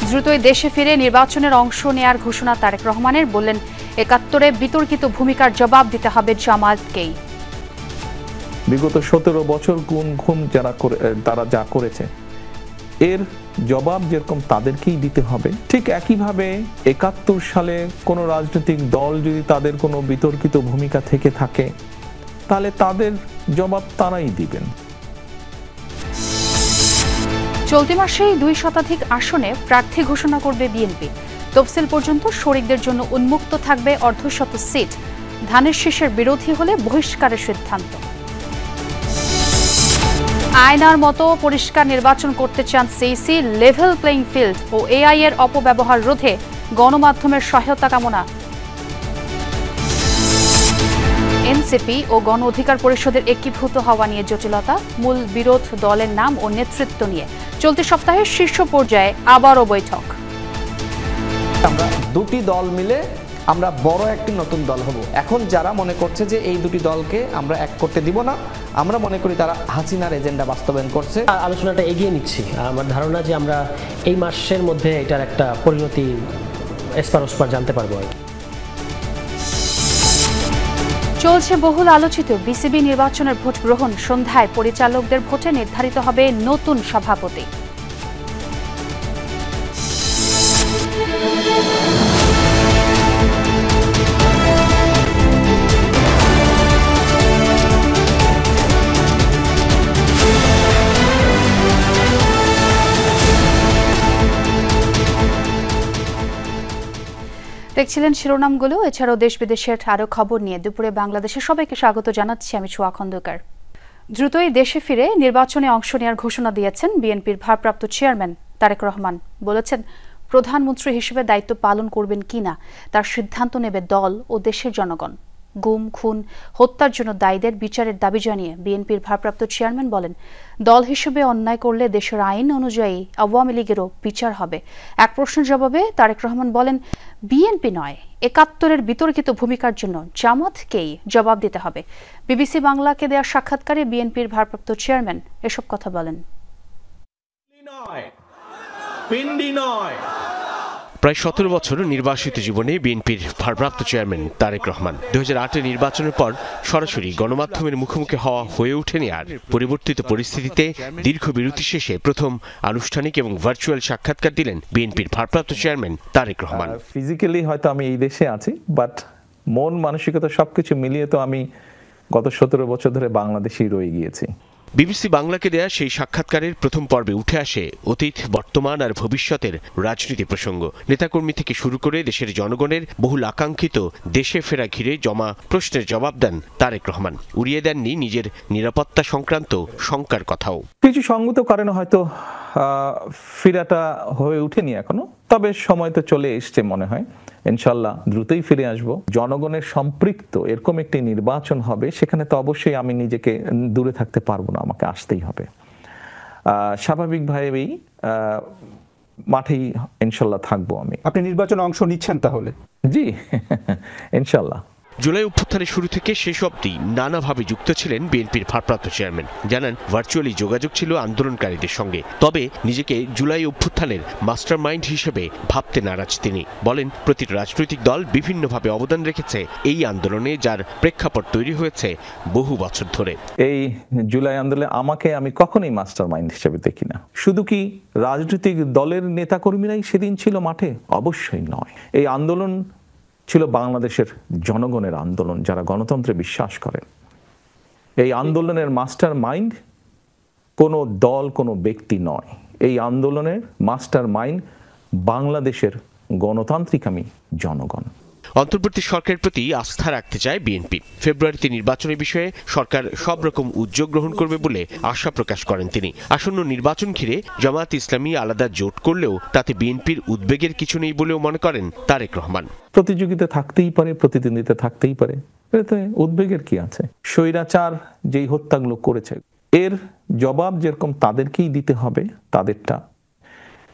দ্রুতই দেশে ফিরে নির্বাচনের অংশ নেয়ার ঘোষণা তারেক রহমানের। বললেন ৭১-এ বিতর্কিত ভূমিকার জবাব দিতে হবে জামায়াতকেই। বিগত ১৭ বছর গুম তারা যা করেছে এর জবাব যেরকম তাদেরকেই দিতে হবে, ঠিক একইভাবে ৭১ সালে কোনো রাজনৈতিক দল যদি তাদের কোনো বিতর্কিত ভূমিকা থেকে থাকে তাহলে তাদের জবাব তারাই দিবেন। চলতি মাসেই ২ শতাধিক আসনে প্রার্থী ঘোষণা করবে বিএনপি। তফসিল পর্যন্ত শরিকদের জন্য উন্মুক্ত থাকবে অর্ধশত সিট। ধানের শীষের বিরোধী হলে বহিষ্কারের সিদ্ধান্ত। আয়নার মতো পরিষ্কার নির্বাচন করতে চান সিইসি। লেভেল প্লেইং ফিল্ড ও এআই এর অপব্যবহার রোধে গণমাধ্যমের সহায়তা কামনা। এনসিপি ও গণ অধিকার পরিষদের একীভূত হওয়া নিয়ে জটিলতা। মূল বিরোধ দলের নাম ও নেতৃত্ব নিয়ে চলতি সপ্তাহে শীর্ষ পর্যায়ে আবারও বৈঠক। আমরা দুটি দল মিলে আমরা বড় একটি নতুন দল হব। এখন যারা মনে করছে যে এই দুটি দলকে আমরা এক করতে দিব না, আমরা মনে করি তারা হাসিনার এজেন্ডা বাস্তবায়ন করছে। আলোচনাটা এগিয়ে নিচ্ছি। আমার ধারণা যে আমরা এই মাসের মধ্যে এটার একটা পরিণতি এসপার ওসপার জানতে পারবো। চলছে বহুল আলোচিত বিসিবি নির্বাচনের ভোট গ্রহণ। সন্ধ্যায় পরিচালকদের ভোটে নির্ধারিত হবে নতুন সভাপতি। দেখছিলেন শিরোনামগুলো। এছাড়াও দেশ বিদেশের আরও খবর নিয়ে দুপুরে বাংলাদেশে সবাইকে স্বাগত জানাচ্ছি আমি ছোঁয়া খন্দকার। দ্রুতই দেশে ফিরে নির্বাচনে অংশ নেওয়ার ঘোষণা দিয়েছেন বিএনপির ভারপ্রাপ্ত চেয়ারম্যান তারেক রহমান। বলেছেন প্রধানমন্ত্রী হিসেবে দায়িত্ব পালন করবেন কিনা তার সিদ্ধান্ত নেবে দল ও দেশের জনগণ। গুম, খুন, হত্যার জন্য দায়ীদের বিচারের দাবি জানিয়ে বিএনপির ভারপ্রাপ্ত চেয়ারম্যান বলেন, দল হিসেবে অন্যায় করলে দেশের আইন অনুযায়ী আওয়ামী লীগেরও বিচার হবে। এক প্রশ্নের জবাবে তারেক রহমান বলেন, বিএনপি নয়, ৭১-এর বিতর্কিত ভূমিকার জন্য জামায়াতকেই জবাব দিতে হবে। বিবিসি বাংলাকে দেওয়া সাক্ষাৎকারে বিএনপির ভারপ্রাপ্ত চেয়ারম্যান এসব কথা বলেন। প্রায় ১৭ বছর নির্বাসিত জীবনে বিএনপির ভারপ্রাপ্ত চেয়ারম্যান তারেক রহমান ২০০৮-এর নির্বাচনের পর সরাসরি গণমাধ্যমের মুখোমুখি হওয়া হয়ে ওঠেনি। আর পরিবর্তিত পরিস্থিতিতে দীর্ঘ বিরতি শেষে প্রথম আনুষ্ঠানিক এবং ভার্চুয়াল সাক্ষাৎকার দিলেন বিএনপির ভারপ্রাপ্ত চেয়ারম্যান তারেক রহমান। ফিজিক্যালি হয়তো আমি এই দেশে আছি, বাট মন মানসিকতা সবকিছু মিলিয়ে তো আমি গত ১৭ বছর ধরে বাংলাদেশেই রয়ে গিয়েছি। বিবিসি বাংলাকে দেয়া সেই সাক্ষাৎকারের প্রথম পর্বে উঠে আসে অতীত, বর্তমান আর ভবিষ্যতের রাজনীতি প্রসঙ্গ। নেতাকর্মী থেকে শুরু করে দেশের জনগণের বহুল আকাঙ্ক্ষিত দেশে ফেরা ঘিরে জমা প্রশ্নের জবাব দেন তারেক রহমান। উড়িয়ে দেননি নিজের নিরাপত্তা সংক্রান্ত শঙ্কার কথাও। কিছু সঙ্গত কারণে হয়তো ফিরাটা হয়ে ওঠেনি এখনো, তবে সময় তো চলে এসছে মনে হয়। ইনশাল্লাহ দ্রুতই ফিরে আসব। জনগণের সম্পৃক্ত এরকম একটি নির্বাচন হবে, সেখানে তো অবশ্যই আমি নিজেকে দূরে থাকতে পারবো না, আমাকে আসতেই হবে। স্বাভাবিকভাবেই মাঠেই ইনশাল্লাহ থাকবো আমি। আপনি নির্বাচনে অংশ নিচ্ছেন তাহলে? জি, ইনশাল্লাহ। জুলাই অভ্যুত্থানের শুরু থেকে শেষ অবধি নানাভাবে যুক্ত ছিলেন বিএনপির ভারপ্রাপ্ত চেয়ারম্যান। জানান ভার্চুয়ালি যোগাযোগ ছিল আন্দোলনকারীদের সঙ্গে, তবে নিজেকে জুলাই অভ্যুত্থানের মাস্টার মাইন্ড হিসেবে ভাবতে নারাজ তিনি। বলেন প্রতিটি রাজনৈতিক দল বিভিন্নভাবে অবদান রেখেছে এই আন্দোলনে, যার প্রেক্ষাপট তৈরি হয়েছে বহু বছর ধরে। এই জুলাই আন্দোলনে আমাকে আমি কখনোই মাস্টার মাইন্ড হিসেবে দেখি না। শুধু কি রাজনৈতিক দলের নেতাকর্মীরাই সেদিন ছিল মাঠে? অবশ্যই নয়। এই আন্দোলন ছিল বাংলাদেশের জনগণের আন্দোলন, যারা গণতন্ত্রে বিশ্বাস করে। এই আন্দোলনের মাস্টার মাইন্ড কোনো দল, কোনো ব্যক্তি নয়। এই আন্দোলনের মাস্টার মাইন্ড বাংলাদেশের গণতান্ত্রিকামী জনগণ। অন্তর্বর্তী সরকারের প্রতি আস্থা রাখতে চায় বিএনপি। ফেব্রুয়ারিতে নির্বাচনের বিষয়ে সরকার সব রকম উদ্যোগ গ্রহণ করবে বলে আশা প্রকাশ করেন তিনি। আসন্ন নির্বাচন ঘিরে জামায়াত ইসলামী আলাদা জোট করলেও তাতে বিএনপির উদ্বেগের কিছু নেই বলেও মনে করেন তারেক রহমান। প্রতিযোগিতা থাকতেই পারে, প্রতিদ্বন্দ্বিতা থাকতেই পারে, এতে উদ্বেগের কি আছে? স্বৈরাচার যেই হত্যাগুলো করেছে এর জবাব যেরকম তাদেরকেই দিতে হবে তাদেরটা,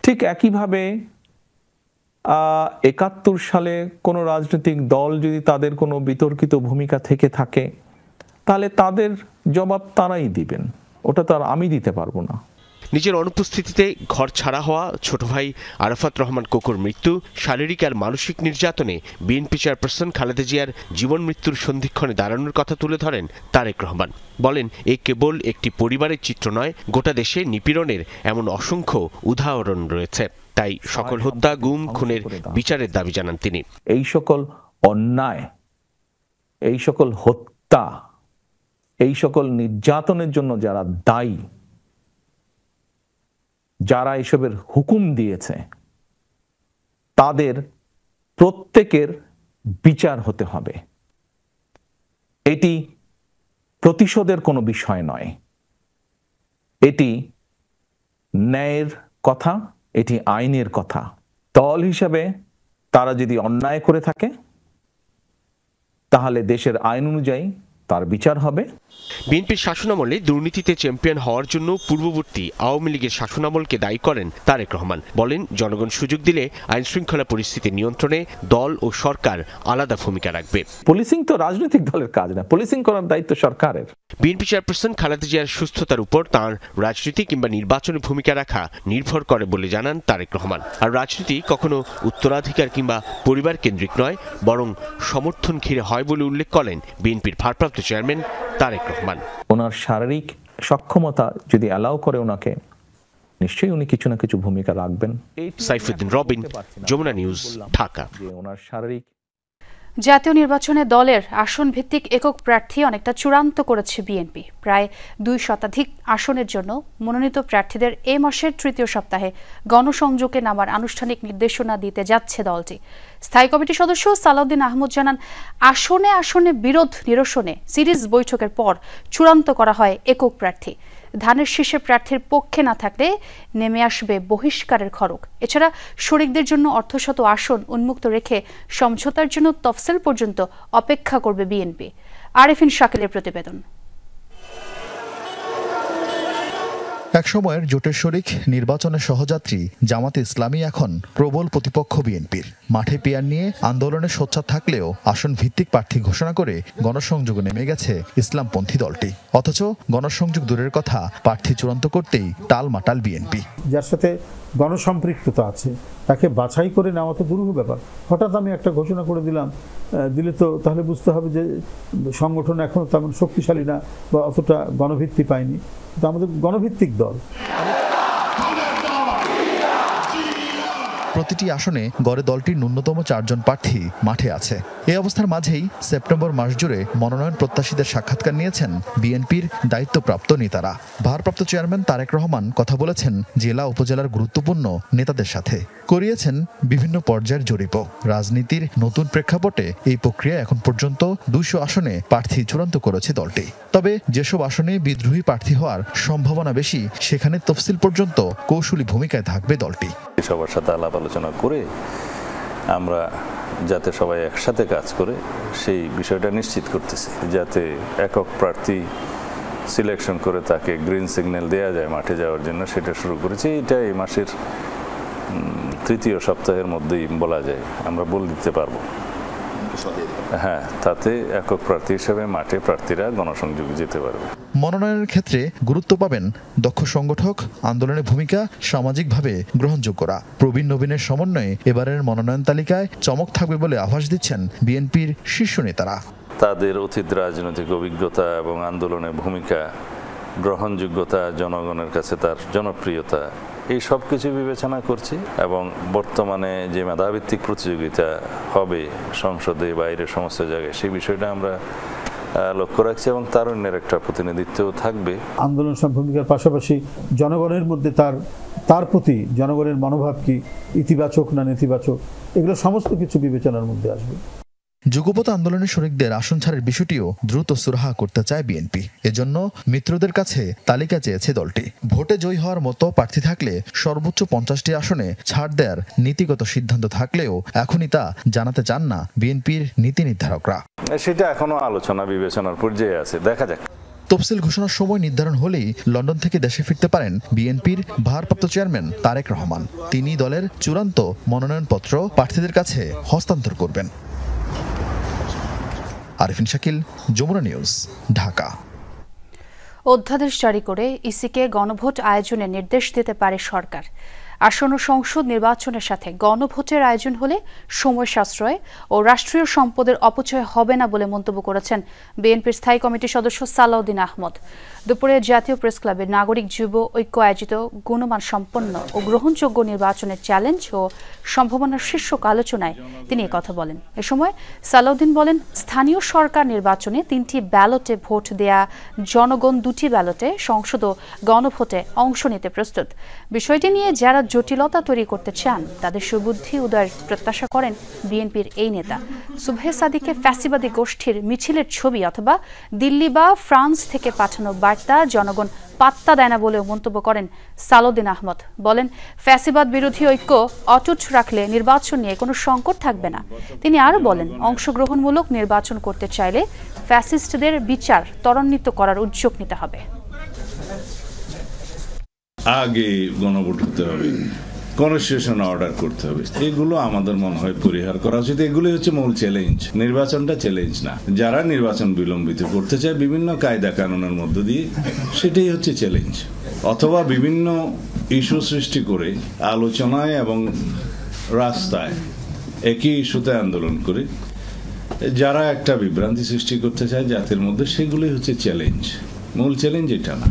ঠিক একইভাবে ৭১ সালে কোনো রাজনৈতিক দল যদি তাদের কোনো বিতর্কিত ভূমিকা থেকে থাকে তাহলে তাদের জবাব তারাই দিবেন, ওটা তো আর আমি দিতে পারবো না। নিজের অনুপস্থিতিতে ঘর ছাড়া হওয়া ছোট ভাই আরাফাত রহমান কোকোর মৃত্যু, শারীরিক আর মানসিক নির্যাতনে বিএনপি চেয়ারপারসন খালেদা জিয়ার জীবন মৃত্যুর সন্ধিক্ষণে দাঁড়ানোর কথা তুলে ধরেন তারেক রহমান। বলেন, এ কেবল একটি পরিবারের চিত্র নয়, গোটা দেশে নিপীড়নের এমন অসংখ্য উদাহরণ রয়েছে। তাই সকল হত্যা, গুম, খুনের বিচারের দাবি জানান তিনি। এই সকল অন্যায়, এই সকল হত্যা, এই সকল নির্যাতনের জন্য যারা দায়ী, যারা এসবের হুকুম দিয়েছে, তাদের প্রত্যেকের বিচার হতে হবে। এটি প্রতিশোধের কোনো বিষয় নয়, এটি ন্যায়ের কথা, এটি আইনের কথা। দল হিসাবে তারা যদি অন্যায় করে থাকে তাহলে দেশের আইন অনুযায়ী তার বিচার হবে। বিএনপির শাসনামলে দুর্নীতিতে চ্যাম্পিয়ন হওয়ার জন্য পূর্ববর্তী আওয়ামী লীগের শাসনামলকে দায়ী করেন তারেক রহমান। বলেন, জনগণ সুযোগ দিলে আইন শৃঙ্খলা পরিস্থিতি নিয়ন্ত্রণে দল ও সরকার আলাদা ভূমিকা রাখবে। পুলিশিং তো রাজনৈতিক দলের কাজ না, পুলিশিং করার দায়িত্ব সরকারের। বিএনপি চেয়ারপারসন খালেদা জিয়ার সুস্থতার উপর তাঁর রাজনীতি কিংবা নির্বাচনে ভূমিকা রাখা নির্ভর করে বলে জানান তারেক রহমান। আর রাজনীতি কখনো উত্তরাধিকার কিংবা পরিবার কেন্দ্রিক নয়, বরং সমর্থন ঘিরে হয় বলে উল্লেখ করেন বিএনপির ভারপ্রাপ্ত চেয়ারম্যান তারেক রহমান। ওনার শারীরিক সক্ষমতা যদি অ্যালাউ করে ওনাকে, নিশ্চয়ই উনি কিছু না কিছু ভূমিকা রাখবেন। সাইফুদ্দিন রবিন, যমুনা নিউজ, ঢাকা। ওনার শারীরিক জাতীয় নির্বাচনে দলের আসন ভিত্তিক একক প্রার্থী অনেকটা চূড়ান্ত করেছে বিএনপি। প্রায় 2 শতাধিক আসনের জন্য মনোনীত প্রার্থীদের এ মাসের তৃতীয় সপ্তাহে গণসংযোগে নামার আনুষ্ঠানিক নির্দেশনা দিতে যাচ্ছে দলটি। স্থায়ী কমিটির সদস্য সালাউদ্দিন আহমদ জানান, আসনে আসনে বিরোধ নিরসনে সিরিজ বৈঠকের পর চূড়ান্ত করা হয় একক প্রার্থী। ধানের শীর্ষে প্রার্থীর পক্ষে না থাকলে নেমে আসবে বহিষ্কারের খড়গ। এছাড়া শরিকদের জন্য অর্ধশত আসন উন্মুক্ত রেখে সমঝোতার জন্য তফসিল পর্যন্ত অপেক্ষা করবে বিএনপি। আরেফিন শাকিলের প্রতিবেদন। একসময়ের জোটের শরিক নির্বাচনের সহযাত্রী জামাতে ইসলামী এখন প্রবল প্রতিপক্ষ বিএনপির। মাঠে পেয়ার নিয়ে আন্দোলনে সোচ্চার থাকলেও আসন ভিত্তিক প্রার্থী ঘোষণা করে গণসংযোগে নেমে গেছে ইসলামপন্থী দলটি। অথচ গণসংযোগ দূরের কথা, প্রার্থী চূড়ান্ত করতেই টালমাটাল বিএনপি। যার সাথে গণসম্পৃক্ততা আছে তাকে বাছাই করে নেওয়া তো দুরূহ ব্যাপার। হঠাৎ আমি একটা ঘোষণা করে দিলে তো তাহলে বুঝতে হবে যে সংগঠন এখনো তেমন শক্তিশালী না বা অতটা গণভিত্তি পায়নি। তো আমাদের গণভিত্তিক দল। প্রতিটি আসনে গড়ে দলটির ন্যূনতম 4 জন প্রার্থী মাঠে আছে। এই অবস্থার মাঝেই সেপ্টেম্বর মাস জুড়ে মনোনয়ন প্রত্যাশীদের সাক্ষাৎকার নিয়েছেন বিএনপির দায়িত্বপ্রাপ্ত নেতারা। ভারপ্রাপ্ত চেয়ারম্যান তারেক রহমান কথা বলেছেন জেলা উপজেলার গুরুত্বপূর্ণ নেতাদের সাথে, করিয়েছেন বিভিন্ন পর্যায়ের জরিপও। রাজনীতির নতুন প্রেক্ষাপটে এই প্রক্রিয়া এখন পর্যন্ত 200 আসনে প্রার্থী চূড়ান্ত করেছে দলটি। তবে যেসব আসনে বিদ্রোহী প্রার্থী হওয়ার সম্ভাবনা বেশি, সেখানে তফসিল পর্যন্ত কৌশলী ভূমিকায় থাকবে দলটি। সবার সাথে আলাপ আলোচনা করে আমরা যাতে সবাই একসাথে কাজ করে সেই বিষয়টা নিশ্চিত করতেছি, যাতে একক প্রার্থী সিলেকশন করে তাকে গ্রিন সিগন্যাল দেওয়া যায় মাঠে যাওয়ার জন্য, সেটা শুরু করেছি। এটা এই মাসের তৃতীয় সপ্তাহের মধ্যেই বলা যায়, আমরা বলে দিতে পারবো। হ্যাঁ, তাতে একক প্রার্থী হিসেবে মাঠে প্রার্থীরা গণসংযোগে যেতে পারবে। মনোনয়নের ক্ষেত্রে গুরুত্ব পাবেন দক্ষ সংগঠক, আন্দোলনের ভূমিকা সামাজিকভাবে গ্রহণযোগ্যরা। প্রবীণ নবীনের সমন্বয়ে এবারের মনোনয়ন তালিকায় চমক থাকবে বলে আভাস দিচ্ছেন বিএনপির শীর্ষ নেতারা। তাদের অতীত রাজনৈতিক অভিজ্ঞতা এবং আন্দোলনের ভূমিকা, গ্রহণযোগ্যতা, জনগণের কাছে তার জনপ্রিয়তা, এই সব কিছু বিবেচনা করছি। এবং বর্তমানে যে মেধাভিত্তিক প্রতিযোগিতা হবে সংসদে, বাইরে সমস্ত জায়গায়, সেই বিষয়টা আমরা লক্ষ্য রাখছি এবং তারুণ্যের একটা প্রতিনিধিত্ব থাকবে। আন্দোলন ভূমিকার পাশাপাশি জনগণের মধ্যে তার প্রতি জনগণের মনোভাব কি, ইতিবাচক না নেতিবাচক, এগুলো সমস্ত কিছু বিবেচনার মধ্যে আসবে। যুগপৎ আন্দোলনের শরিকদের আসন ছাড়ের বিষয়টিও দ্রুত সুরাহা করতে চায় বিএনপি। এজন্য মিত্রদের কাছে তালিকা চেয়েছে দলটি। ভোটে জয়ী হওয়ার মতো প্রার্থী থাকলে সর্বোচ্চ 50টি আসনে ছাড় দেওয়ার নীতিগত সিদ্ধান্ত থাকলেও এখনই তা জানাতে চান না বিএনপির নীতি নির্ধারকরা। সেটা এখনো আলোচনা বিবেচনার পর্যায়ে আছে, দেখা যাক। তফসিল ঘোষণার সময় নির্ধারণ হলেই লন্ডন থেকে দেশে ফিরতে পারেন বিএনপির ভারপ্রাপ্ত চেয়ারম্যান তারেক রহমান। তিনি দলের চূড়ান্ত মনোনয়নপত্র প্রার্থীদের কাছে হস্তান্তর করবেন। আরেফিন শাকিল, যমুনা নিউজ, ঢাকা। অধ্যাদেশ জারি করে ইসিকে গণভোট আয়োজনের নির্দেশ দিতে পারে সরকার। আসন্ন সংসদ নির্বাচনের সাথে গণভোটের আয়োজন হলে সময় সাশ্রয় ও রাষ্ট্রীয় সম্পদের অপচয় হবে না বলে মন্তব্য করেছেন বিএনপির স্থায়ী কমিটির সদস্য সালাউদ্দিন আহমদ। দুপুরে জাতীয় প্রেস ক্লাবে নাগরিক যুব ঐক্য আয়োজিত গুণমান সম্পন্ন ও গ্রহণযোগ্য নির্বাচনের চ্যালেঞ্জ ও সম্ভাবনার শীর্ষক আলোচনায় তিনি কথা বলেন। এ সময় সালাউদ্দিন বলেন, স্থানীয় সরকার নির্বাচনে 3টি ব্যালটে ভোট দেয়া জনগণ 2টি ব্যালটে সংসদ ও গণভোটে অংশ নিতে প্রস্তুত। বিষয়টি নিয়ে যারা জটিলতা তৈরি করতে চান তাদের সুবুদ্ধি উদয়ের প্রত্যাশা করেন বিএনপির এই নেতা। সুবহে সাদিকে ফ্যাসিবাদী গোষ্ঠীর মিছিলের ছবি অথবা দিল্লি বা ফ্রান্স থেকে পাঠানো বার্তা জনগণ পাত্তা দেয় না বলেও মন্তব্য করেন সালাউদ্দিন আহমদ। বলেন, ফ্যাসিবাদ বিরোধী ঐক্য অটুট রাখলে নির্বাচন নিয়ে কোনো সংকট থাকবে না। তিনি আরও বলেন, অংশগ্রহণমূলক নির্বাচন করতে চাইলে ফ্যাসিস্টদের বিচার ত্বরান্বিত করার উদ্যোগ নিতে হবে। আগে গণভোট হতে হবে, কনস্টিটিউশন অর্ডার করতে হবে, এগুলো আমাদের মনে হয় পরিহার করা উচিত। এগুলো হচ্ছে মূল চ্যালেঞ্জ, নির্বাচনটা চ্যালেঞ্জ না। যারা নির্বাচন বিলম্বিত করতে চায় বিভিন্ন কায়দা কানুনের মধ্য দিয়ে, সেটাই হচ্ছে চ্যালেঞ্জ। অথবা বিভিন্ন ইস্যু সৃষ্টি করে আলোচনায় এবং রাস্তায় একই ইস্যুতে আন্দোলন করে যারা একটা বিভ্রান্তি সৃষ্টি করতে চায় জাতির মধ্যে, সেগুলোই হচ্ছে চ্যালেঞ্জ। মূল চ্যালেঞ্জ এটা না।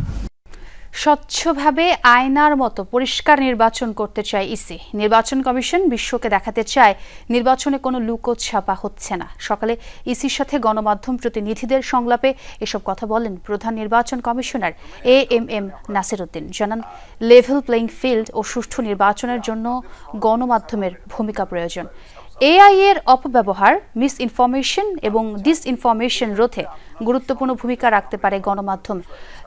স্বচ্ছভাবে আয়নার মতো পরিষ্কার নির্বাচন করতে চায় ইসি। নির্বাচন কমিশন বিশ্বকে দেখাতে চায় নির্বাচনে কোনো লুকোছাপা হচ্ছে না। সকালে ইসির সাথে গণমাধ্যম প্রতিনিধিদের সংলাপে এসব কথা বলেন প্রধান নির্বাচন কমিশনার AMM নাসির উদ্দিন। জানান, লেভেল প্লেইং ফিল্ড ও সুষ্ঠু নির্বাচনের জন্য গণমাধ্যমের ভূমিকা প্রয়োজন। AI এর অপব্যবহার, মিস ইনফরমেশন এবং ডিসইনফরমেশন রোধে গুরুত্বপূর্ণ ভূমিকা রাখতে পারে গণমাধ্যম।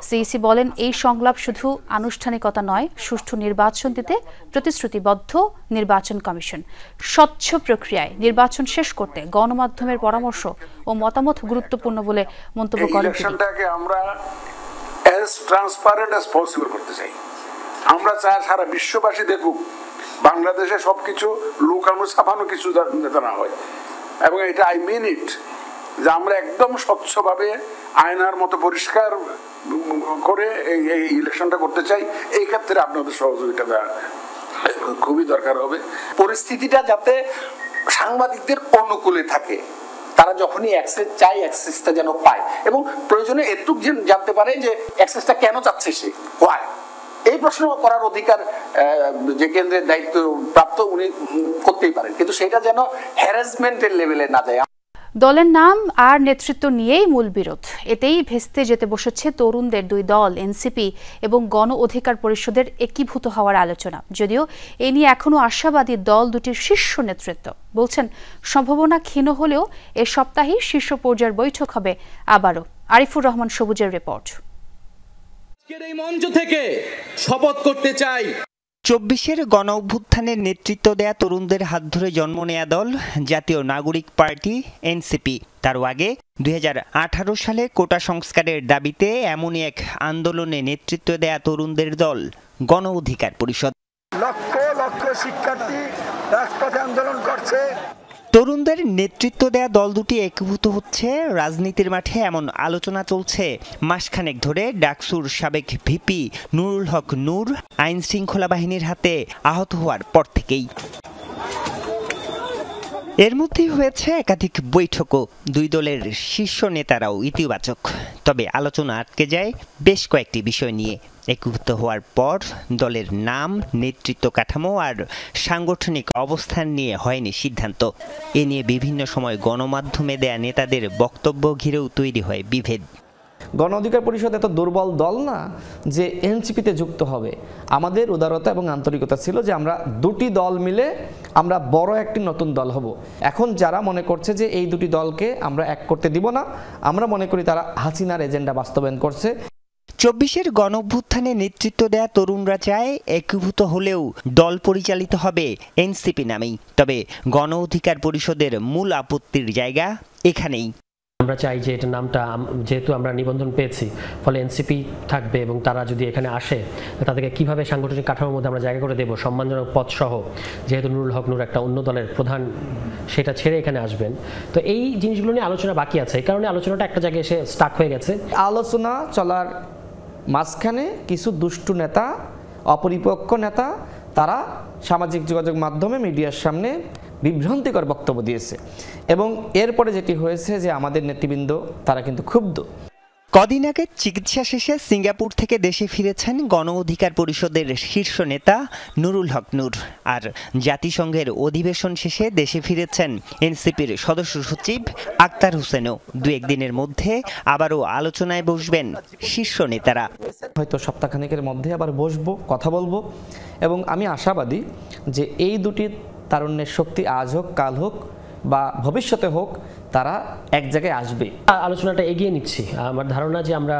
সিইসি বলেন, এই সংলাপ শুধু আনুষ্ঠানিকতা নয়, সুষ্ঠু নির্বাচন দিতে প্রতিশ্রুতিবদ্ধ নির্বাচন কমিশন। স্বচ্ছ প্রক্রিয়ায় নির্বাচন শেষ করতে গণমাধ্যমের পরামর্শ ও মতামত গুরুত্বপূর্ণ বলে মন্তব্য করেন তিনি। আমরা as transparent as possible করতে চাই। আমরা চাই সারা বিশ্ববাসী দেখুক বাংলাদেশে সবকিছু লোকাল ছাপানো কিছু যাতে না হয়, এবং এটা আই মিন ইট, যে আমরা একদম স্বচ্ছভাবে আয়নার মতো পরিষ্কার করে এই ইলেকশনটা করতে চাই। এই ক্ষেত্রে আপনাদের সহযোগিতা খুবই দরকার হবে। পরিস্থিতিটা যাতে সাংবাদিকদের অনুকূলে থাকে, তারা যখনই অ্যাক্সেস চায় অ্যাক্সেসটা যেন পায়, এবং প্রয়োজনে এটুক জানতে পারে যে অ্যাক্সেসটা কেন চাচ্ছে সে, হোয়াই। এই প্রশ্ন করার অধিকার যে কেন্দ্রের দায়িত্ব প্রাপ্ত উনি করতেই পারেন, কিন্তু সেটা যেন হ্যারাসমেন্টের লেভেলে না যায়। দলের নাম আর নেতৃত্ব নিয়েই মূল বিরোধ। এতেই ভেস্তে যেতে বসেছে তরুণদের 2 দল এনসিপি এবং গণ অধিকার পরিষদের একীভূত হওয়ার আলোচনা। যদিও এ নিয়ে এখনও আশাবাদী দল দুটির শীর্ষ নেতৃত্ব। বলছেন, সম্ভাবনা ক্ষীণ হলেও এ সপ্তাহেই শীর্ষ পর্যায়ের বৈঠক হবে আবারও। আরিফুর রহমান সবুজের রিপোর্ট। এই মঞ্চ থেকে শপথ করতে চাই 24-এর গণ অভ্যুত্থানের নেতৃত্ব দেয়া তরুণদের হাত ধরে জন্ম নেয়া দল জাতীয় নাগরিক পার্টি এনসিপি। তারও আগে 2018 সালে কোটা সংস্কারের দাবিতে এমনই এক আন্দোলনে নেতৃত্ব দেয়া তরুণদের দল গণ অধিকার পরিষদ। লক্ষ লক্ষ শিক্ষার্থী রাজপথে আন্দোলন করছে। তরুণদের নেতৃত্ব দেয়া দল দুটি একীভূত হচ্ছে রাজনীতির মাঠে, এমন আলোচনা চলছে মাসখানেক ধরে। ডাকসুর সাবেক ভিপি নুরুল হক নূর আইন শৃঙ্খলা বাহিনীর হাতে আহত হওয়ার পর থেকেই। এর মধ্যেই হয়েছে একাধিক বৈঠকও। 2 দলের শীর্ষ নেতারাও ইতিবাচক, তবে আলোচনা আটকে যায় বেশ কয়েকটি বিষয় নিয়ে। একীভূত হওয়ার পর দলের নাম, নেতৃত্ব কাঠামো আর সাংগঠনিক অবস্থান নিয়ে হয়নি সিদ্ধান্ত। এ নিয়ে বিভিন্ন সময় গণমাধ্যমে দেয়া নেতাদের বক্তব্য ঘিরেও তৈরি হয় বিভেদ। গণ অধিকার পরিষদ এত দুর্বল দল না যে এনসিপিতে যুক্ত হবে। আমাদের উদারতা এবং আন্তরিকতা ছিল যে আমরা 2টি দল মিলে আমরা বড় একটি নতুন দল হব। এখন যারা মনে করছে যে এই 2টি দলকে আমরা এক করতে দিব না, আমরা মনে করি তারা হাসিনার এজেন্ডা বাস্তবায়ন করছে। 24-এর গণ অভ্যুত্থানে নেতৃত্ব দেয়া তরুণরা চায় একীভূত হলেও দল পরিচালিত হবে এনসিপি নামেই। তবে গণ অধিকার পরিষদের মূল আপত্তির জায়গা এখানেই। আমরা চাই যে এটা নামটা, যেহেতু আমরা নিবন্ধন পেয়েছি, ফলে এনসিপি থাকবে, এবং তারা যদি এখানে আসে তাদেরকে কিভাবে সাংগঠনিক কাঠামোর মধ্যে আমরা জায়গা করে দেব, সম্মানজনক পদ সহ, যেহেতু নুরুল হক নূর একটা অন্য দলের প্রধান, সেটা ছেড়ে এখানে আসবেন। তো এই জিনিসগুলো নিয়ে আলোচনা বাকি আছে, এই কারণে আলোচনাটা একটা জায়গায় এসে স্টাক হয়ে গেছে। আলোচনা চলার মাঝখানে কিছু দুষ্টু নেতা, অপরিপক্ক নেতা, তারা সামাজিক যোগাযোগ মাধ্যমে মিডিয়ার সামনে বিভ্রান্তিকর বক্তব্য দিয়েছে এবং এরপরে যেটি হয়েছে যে আমাদের নেতৃবৃন্দ তারা কিন্তু ক্ষুব্ধ। কদিন আগে চিকিৎসা শেষে সিঙ্গাপুর থেকে দেশে ফিরেছেন গণ অধিকার পরিষদের শীর্ষ নেতা নুরুল হক নূর, আর জাতিসংঘের অধিবেশন শেষে দেশে ফিরেছেন এনসিপির সদস্য সচিব আক্তার হোসেনও। দু একদিনের মধ্যে আবারও আলোচনায় বসবেন শীর্ষ নেতারা। হয়তো সপ্তাহখানেকের মধ্যে আবার বসবো, কথা বলবো এবং আমি আশাবাদী যে এই দুটি তারুণ্যের শক্তি আজ হোক, কাল হোক বা ভবিষ্যতে হোক, তারা এক জায়গায় আসবে। আলোচনাটা এগিয়ে নিচ্ছি। আমার ধারণা যে আমরা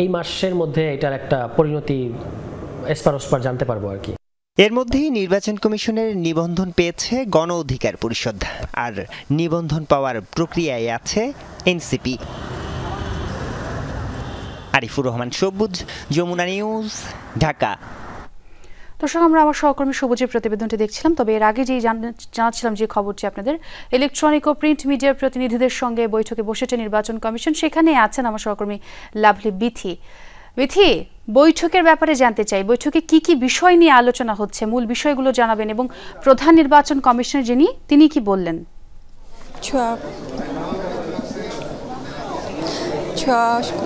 এই মাসের মধ্যে এটার একটা পরিণতি এসপার ওসপার জানতে পারবো আর কি। এর মধ্যেই নির্বাচন কমিশনের নিবন্ধন পেয়েছে গণ অধিকার পরিষদ, আর নিবন্ধন পাওয়ার প্রক্রিয়ায় আছে এনসিপি। আরিফুর রহমান সবুজ, যমুনা নিউজ, ঢাকা। দর্শক, আমরা আমার সহকর্মী সবুজের প্রতিবেদনটি দেখছিলাম, তবে এর আগে যেই জানাচ্ছিলাম যে খবরটি আপনাদের, ইলেকট্রনিক ও প্রিন্ট মিডিয়ার প্রতিনিধিদের সঙ্গে বৈঠকে বসেছে নির্বাচন কমিশন। সেখানে আছেন আমার সহকর্মী লাভলি বিথি। বিথি, বৈঠকের ব্যাপারে জানতে চাই, বৈঠকে কি কি বিষয় নিয়ে আলোচনা হচ্ছে, মূল বিষয়গুলো জানাবেন এবং প্রধান নির্বাচন কমিশনার তিনি কি বললেন?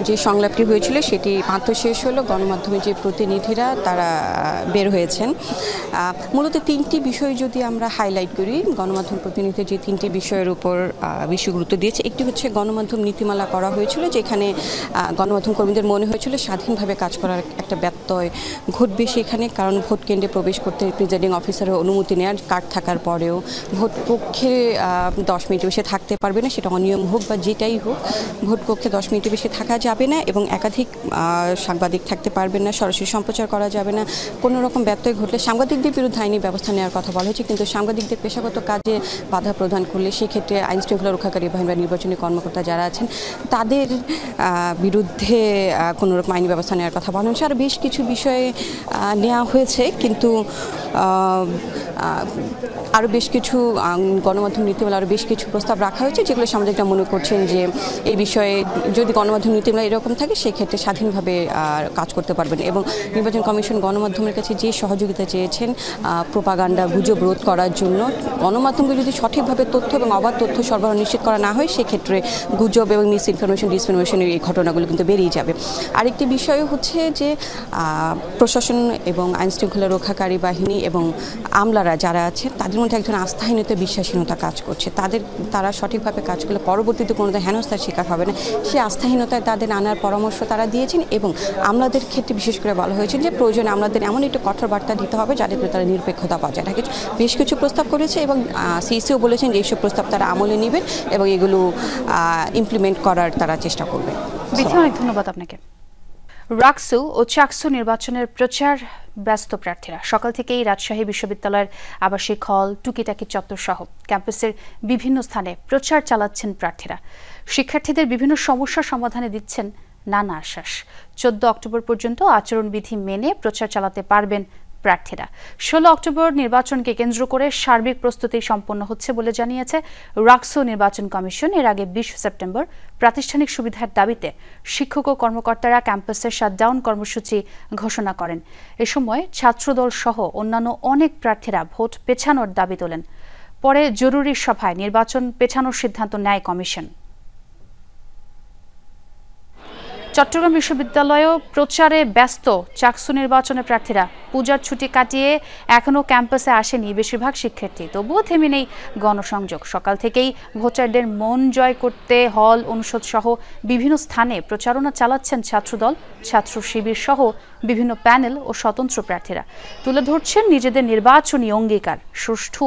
যে সংলাপটি হয়েছিল সেটি মাত্র শেষ হলো। গণমাধ্যমের যে প্রতিনিধিরা তারা বের হয়েছেন। মূলত তিনটি বিষয় যদি আমরা হাইলাইট করি, গণমাধ্যম প্রতিনিধি যে তিনটি বিষয়ের উপর বেশি গুরুত্ব দিয়েছে। একটি হচ্ছে গণমাধ্যম নীতিমালা করা হয়েছিল, যেখানে গণমাধ্যম কর্মীদের মনে হয়েছিল স্বাধীনভাবে কাজ করার একটা ব্যত্যয় ঘটবে সেখানে, কারণ ভোট কেন্দ্রে প্রবেশ করতে প্রিজাইডিং অফিসারের অনুমতি নেওয়ার কার্ড থাকার পরেও ভোট কক্ষে 10 মিনিট বেশি থাকতে পারবে না, সেটা অনিয়ম হোক বা যেটাই হোক, ভোট কক্ষে 10 মিনিট বেশি থাকা যাবে না এবং একাধিক সাংবাদিক থাকতে পারবেন না, সরাসরি সম্প্রচার করা যাবে না। কোনো রকম ব্যত্যয় ঘটলে সাংবাদিকদের বিরুদ্ধে আইনি ব্যবস্থা নেওয়ার কথা বলা হয়েছে, কিন্তু সাংবাদিকদের পেশাগত কাজে বাধা প্রদান করলে সেক্ষেত্রে আইন শৃঙ্খলা রক্ষাকারী বাহিনী বা নির্বাচনী কর্মকর্তা যারা আছেন তাদের বিরুদ্ধে কোনো রকম আইনি ব্যবস্থা নেওয়ার কথা বলা হয়েছে। আর বেশ কিছু বিষয়ে নেওয়া হয়েছে, কিন্তু আরও বেশ কিছু গণমাধ্যম নীতিমালা আরও বেশ কিছু প্রস্তাব রাখা হয়েছে, যেগুলো সাংবাদিকরা মনে করছেন যে এই বিষয়ে যদি গণমাধ্যম নীতিমালা এরকম থাকে সেক্ষেত্রে স্বাধীনভাবে কাজ করতে পারবেন। এবং নির্বাচন কমিশন গণমাধ্যমের কাছে যে সহযোগিতা চেয়েছেন প্রোপাগান্ডা, গুজব রোধ করার জন্য, গণমাধ্যমকে যদি সঠিকভাবে তথ্য এবং অবাধ তথ্য সরবরাহ নিশ্চিত করা না হয় সেক্ষেত্রে গুজব এবং মিস ইনফরমেশন, ডিসইনফরমেশনের এই ঘটনাগুলো কিন্তু বেরিয়ে যাবে। আরেকটি বিষয় হচ্ছে যে প্রশাসন এবং আইন শৃঙ্খলা রক্ষাকারী বাহিনী এবং আমলারা যারা আছে তাদের মধ্যে একজন আস্থাহীনতা, বিশ্বাসহীনতা কাজ করছে। তারা সঠিকভাবে কাজ করলে পরবর্তীতে কোনো হেনস্থার শিকার হবে না, সে আস্থাহীনতায় তাদের আনার পরামর্শ তারা দিয়েছেন। এবং আমলাদের ক্ষেত্রে বিশেষ করে বলা হয়েছে যে প্রয়োজনে আমলাদের এমন একটু কঠোর বার্তা দিতে হবে যাতে করে তারা নিরপেক্ষতা বজায় রাখে। বেশ কিছু প্রস্তাব করেছে এবং সিইসিও বলেছেন যে এইসব প্রস্তাব তারা আমলে নেবেন এবং এগুলো ইমপ্লিমেন্ট করার তারা চেষ্টা করবেন। অনেক ধন্যবাদ আপনাকে। রাকসু ও চাকসু নির্বাচনের প্রচার ব্যস্ত প্রার্থীরা। সকাল থেকেই রাজশাহী বিশ্ববিদ্যালয়ের আবাসিক হল, টুকিটাকি চত্বর সহ ক্যাম্পাসের বিভিন্ন স্থানে প্রচার চালাচ্ছেন প্রার্থীরা। শিক্ষার্থীদের বিভিন্ন সমস্যা সমাধানে দিচ্ছেন নানা আশ্বাস। 14 অক্টোবর পর্যন্ত আচরণবিধি মেনে প্রচার চালাতে পারবেন প্রার্থীরা। 16 অক্টোবর নির্বাচনকে কেন্দ্র করে সার্বিক প্রস্তুতি সম্পন্ন হচ্ছে বলে জানিয়েছে রাকসু নির্বাচন কমিশন। এর আগে 20 সেপ্টেম্বর প্রাতিষ্ঠানিক সুবিধার দাবিতে শিক্ষক ও কর্মকর্তারা ক্যাম্পাসের শাটডাউন কর্মসূচি ঘোষণা করেন। এ সময় ছাত্রদল সহ অন্যান্য অনেক প্রার্থীরা ভোট পেছানোর দাবি তোলেন। পরে জরুরি সভায় নির্বাচন পেছানোর সিদ্ধান্ত নেয় কমিশন। চট্টগ্রাম বিশ্ববিদ্যালয়েও প্রচারে ব্যস্ত চাকসু নির্বাচনের প্রার্থীরা। পূজার ছুটি কাটিয়ে এখনও ক্যাম্পাসে আসেনি বেশিরভাগ শিক্ষার্থী, তবুও থেমে নেই গণসংযোগ। সকাল থেকেই ভোটারদের মন জয় করতে হল, অনুষদ সহ বিভিন্ন স্থানে প্রচারণা চালাচ্ছেন ছাত্রদল, ছাত্র শিবির সহ বিভিন্ন প্যানেল ও স্বতন্ত্র প্রার্থীরা। তুলে ধরছেন নিজেদের নির্বাচনী অঙ্গীকার। সুষ্ঠু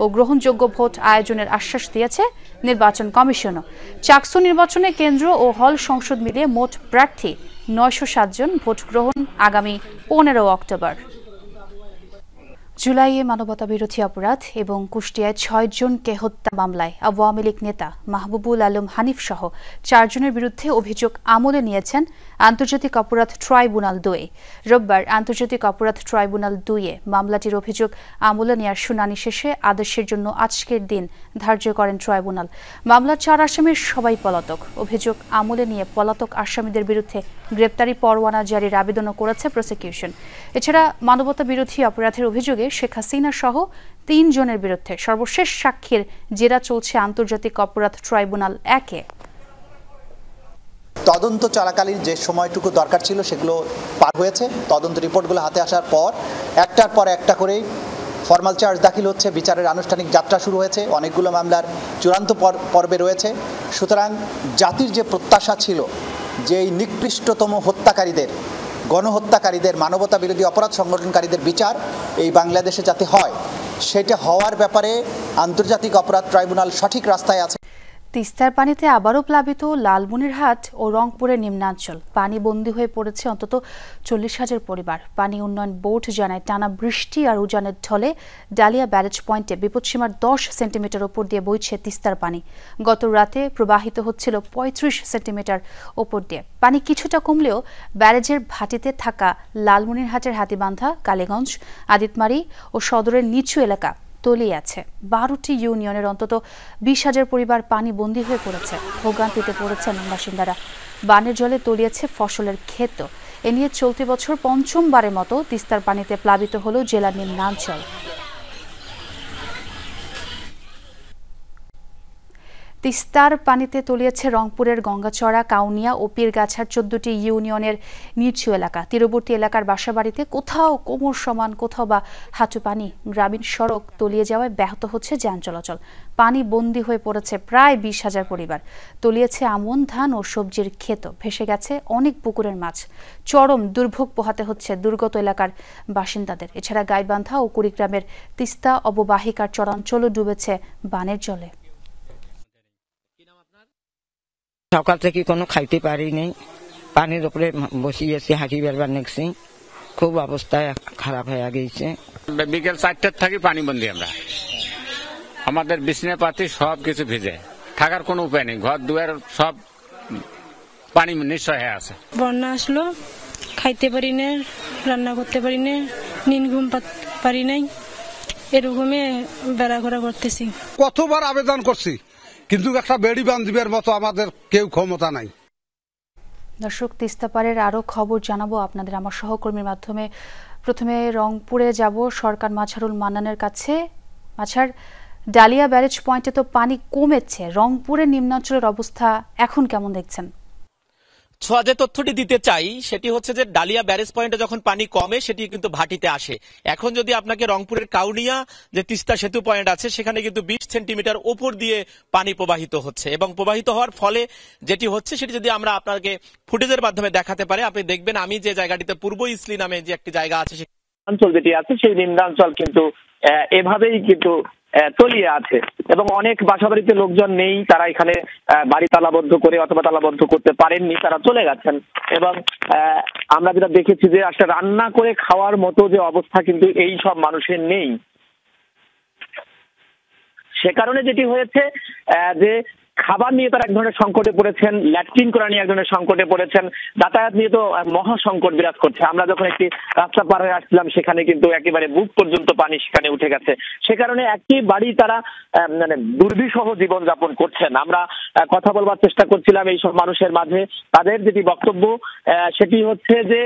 ও গ্রহণযোগ্য ভোট আয়োজনের আশ্বাস দিয়েছে নির্বাচন কমিশনও। চাকসু নির্বাচনে কেন্দ্র ও হল সংসদ মিলিয়ে মোট প্রার্থী 907 জন। ভোট গ্রহণ আগামী 15 অক্টোবর। জুলাইয়ে মানবতাবিরোধী অপরাধ এবং কুষ্টিয়ায় ৬ জনকে হত্যা মামলায় আওয়ামী লীগ নেতা মাহবুবুল আলম হানিফ সহ ৪ জনের বিরুদ্ধে অভিযোগ আমলে নিয়েছেন আন্তর্জাতিক অপরাধ ট্রাইব্যুনাল ২। রোববার আন্তর্জাতিক অপরাধ ট্রাইব্যুনাল ২-এ মামলাটির অভিযোগ আমলে নেওয়ার শুনানি শেষে আদেশের জন্য আজকের দিন ধার্য করেন ট্রাইব্যুনাল। মামলার ৪ আসামির সবাই পলাতক। অভিযোগ আমলে নিয়ে পলাতক আসামিদের বিরুদ্ধে গ্রেপ্তারি পরোয়ানা জারির আবেদনও করেছে প্রসিকিউশন। এছাড়া মানবতাবিরোধী অপরাধের অভিযোগে শেখ হাসিনা সহ ৩ জনের বিরুদ্ধে সর্বশেষ সাক্ষীর জেরা চলছে আন্তর্জাতিক অপরাধ ট্রাইব্যুনাল ১-এ। তদন্ত চলাকালীন যে সময়টুকু দরকার ছিল সেগুলো পার হয়েছে। তদন্ত রিপোর্টগুলো হাতে আসার পর একটার পর একটা করেই ফর্মাল চার্জ দাখিল হচ্ছে, বিচারের আনুষ্ঠানিক যাত্রা শুরু হয়েছে, অনেকগুলো মামলার চূড়ান্ত পর্বে রয়েছে। সুতরাং জাতির যে প্রত্যাশা ছিল যে এই নিকৃষ্টতম হত্যাকারীদের, গণহত্যাকারীদের, মানবতা বিরোধী অপরাধ সংগঠনকারীদের বিচার এই বাংলাদেশে যাতে হয়, সেটা হওয়ার ব্যাপারে আন্তর্জাতিক অপরাধ ট্রাইব্যুনাল সঠিক রাস্তায় আছে। তিস্তার পানিতে আবারও প্লাবিত লালমনিরহাট ও রংপুরের নিম্নাঞ্চল। পানি বন্দী হয়ে পড়েছে অন্তত ৪০,০০০ পরিবার। পানি উন্নয়ন বোর্ড জানায় টানা বৃষ্টি আর উজানের ঢলে ডালিয়া ব্যারেজ পয়েন্টে বিপদসীমার ১০ সেন্টিমিটার ওপর দিয়ে বইছে তিস্তার পানি। গত রাতে প্রবাহিত হচ্ছিল ৩৫ সেন্টিমিটার ওপর দিয়ে। পানি কিছুটা কমলেও ব্যারেজের ভাটিতে থাকা লালমনিরহাটের হাতিবান্ধা, কালীগঞ্জ, আদিতমারি ও সদরের নিচু এলাকা তলিয়ে আছে। ১২টি ইউনিয়নের অন্তত ২০,০০০ পরিবার পানি বন্দী হয়ে পড়েছে। ভোগান্তিতে পড়েছেন বাসিন্দারা। বানের জলে তলিয়েছে ফসলের ক্ষেত। এ নিয়ে চলতি বছর পঞ্চমবারের মতো তিস্তার পানিতে প্লাবিত হল জেলার নিম্নাঞ্চল। তিস্তার পানিতে তলিয়েছে রংপুরের গঙ্গাচড়া, কাউনিয়া ও পীরগাছার ১৪টি ইউনিয়নের নিচু এলাকা। তীরবর্তী এলাকার বাসাবাড়িতে কোথাও কোমর সমান, কোথাও বা হাঁটু পানি। গ্রামীণ সড়ক তলিয়ে যাওয়ায় ব্যাহত হচ্ছে যান চলাচল। পানি বন্দী হয়ে পড়েছে প্রায় ২০,০০০ পরিবার। তলিয়েছে আমন, ধান ও সবজির ক্ষেত। ভেসে গেছে অনেক পুকুরের মাছ। চরম দুর্ভোগ পোহাতে হচ্ছে দুর্গত এলাকার বাসিন্দাদের। এছাড়া গাইবান্ধা ও কুড়িগ্রামের তিস্তা অববাহিকার চরাঞ্চলও ডুবেছে বানের জলে। সকাল থেকে কোনো খাইতে পারি নাই, পানির উপরে বসিয়েছি, হাঁটি বেরবার নেছি, খুব অবস্থা খারাপ হয়ে গেছে। বিকেল ৪টার থেকে পানি বন্দি আমরা, আমাদের বিছনাপাতি সব কিছু ভিজে, থাকার কোনো উপায় নেই, ঘর দুয়ার সব পানি নিশ্চয় হয়ে আছে। বন্যা আসলো, খাইতে পারি না, রান্না করতে পারি না, নিন ঘুম পারি নাই, এরকমই বেড়াঘোরা করতেছি। কতবার আবেদন করছি, কিন্তু একটা বেড়ি বাঁধবার মতো আমাদের কেউ ক্ষমতা নাই। দর্শক, তিস্তাপাড়ের আরো খবর জানাবো আপনাদের আমার সহকর্মীর মাধ্যমে। প্রথমে রংপুরে যাব সরকার মাঝারুল মান্নানের কাছে। মাঝার, ডালিয়া ব্যারেজ পয়েন্টে তো পানি কমেছে, রংপুরের নিম্নাঞ্চলের অবস্থা এখন কেমন দেখছেন? ছোঁয়া যে তথ্যটি দিতে চাই সেটি হচ্ছে যে ডালিয়া ব্যারেজ পয়েন্টে যখন পানি কমে সেটি কিন্তু ভাটিতে আসে। এখন যদি আপনাকে রংপুরের কাউনিয়া যে তিস্তা সেতু পয়েন্ট আছে সেখানে কিন্তু ২০ সেন্টিমিটার উপর দিয়ে পানি প্রবাহিত হচ্ছে, এবং প্রবাহিত হওয়ার ফলে যেটি হচ্ছে সেটি যদি আমরা আপনাকে ফুটেজের মাধ্যমে দেখাতে পারি, আপনি দেখবেন আমি যে জায়গাটিতে পূর্ব ইসলি নামে যে একটি জায়গা আছে, অঞ্চল যেটি আছে সেই নিম্নাঞ্চল কিন্তু এভাবেই কিন্তু তলিয়ে আছে, এবং অনেক বাসাবাড়িতে লোকজন নেই, তারা এখানে বাড়ি তালাবদ্ধ করে অথবা তালাবদ্ধ করতে পারেননি, তারা চলে গেছেন। এবং আমরা যেটা দেখেছি যে একটা রান্না করে খাওয়ার মতো যে অবস্থা কিন্তু এই সব মানুষের নেই। সে কারণে যেটি হয়েছে যে খাবার নিয়ে তারা এক ধরনের সংকটে পড়েছেন, ল্যাট্রিন করা নিয়ে এক ধরনের সংকটে পড়েছেন, যাতায়াত নিয়ে তো মহা সংকট বিরাজ করছে। আমরা যখন একটি রাস্তা পার হয়ে আসছিলাম সেখানে কিন্তু একেবারে বুক পর্যন্ত পানি সেখানে উঠে গেছে। সে কারণে একটি বাড়ি তারা মানে দুর্বিষহ জীবনযাপন করছেন। আমরা কথা বলবার চেষ্টা করছিলাম এই সব মানুষের মাঝে। তাদের যেটি বক্তব্য সেটি হচ্ছে যে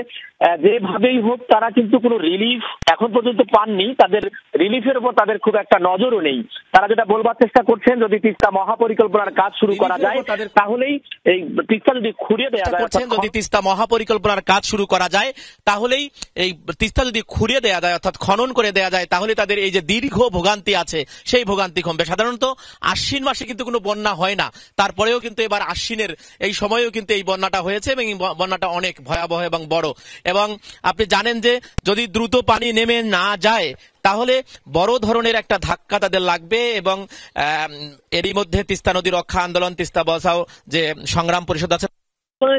যেভাবেই হোক তারা কিন্তু কোনো রিলিফ এখন পর্যন্ত পাননি, তাদের রিলিফের উপর তাদের খুব একটা নজরও নেই। তারা যেটা বলবার চেষ্টা করছেন, যদি তিস্তা মহাপরিকল্পনার কাজ শুরু করা যায় তাহলেই এই তিস্তা যদি খুঁড়িয়ে দেওয়া যায়, যদি তিস্তা মহাপরিকল্পনার কাজ শুরু করা যায় তাহলেই এই তিস্তা যদি খুঁড়িয়ে দেওয়া যায় অর্থাৎ খনন করে দেওয়া যায় তাহলে তাদের এই যে দীর্ঘ ভোগান্তি আছে সেই ভোগান্তি কমবে। সাধারণত আশ্বিন মাসে কিন্তু কোনো বন্যা হয় না, তারপরেও কিন্তু এবার আশ্বিনের এই সময়েও কিন্তু এই বন্যাটা হয়েছে, এবং এই বন্যাটা অনেক ভয়াবহ এবং বড়। এবং আপনি জানেন যে যদি দ্রুত পানি নেমে না যায় তাহলে বড় ধরনের একটা ধাক্কা তাদের লাগবে। এবং এরই মধ্যে তিস্তা নদী রক্ষা আন্দোলন, তিস্তা বাঁচাও যে সংগ্রাম পরিষদ আছে,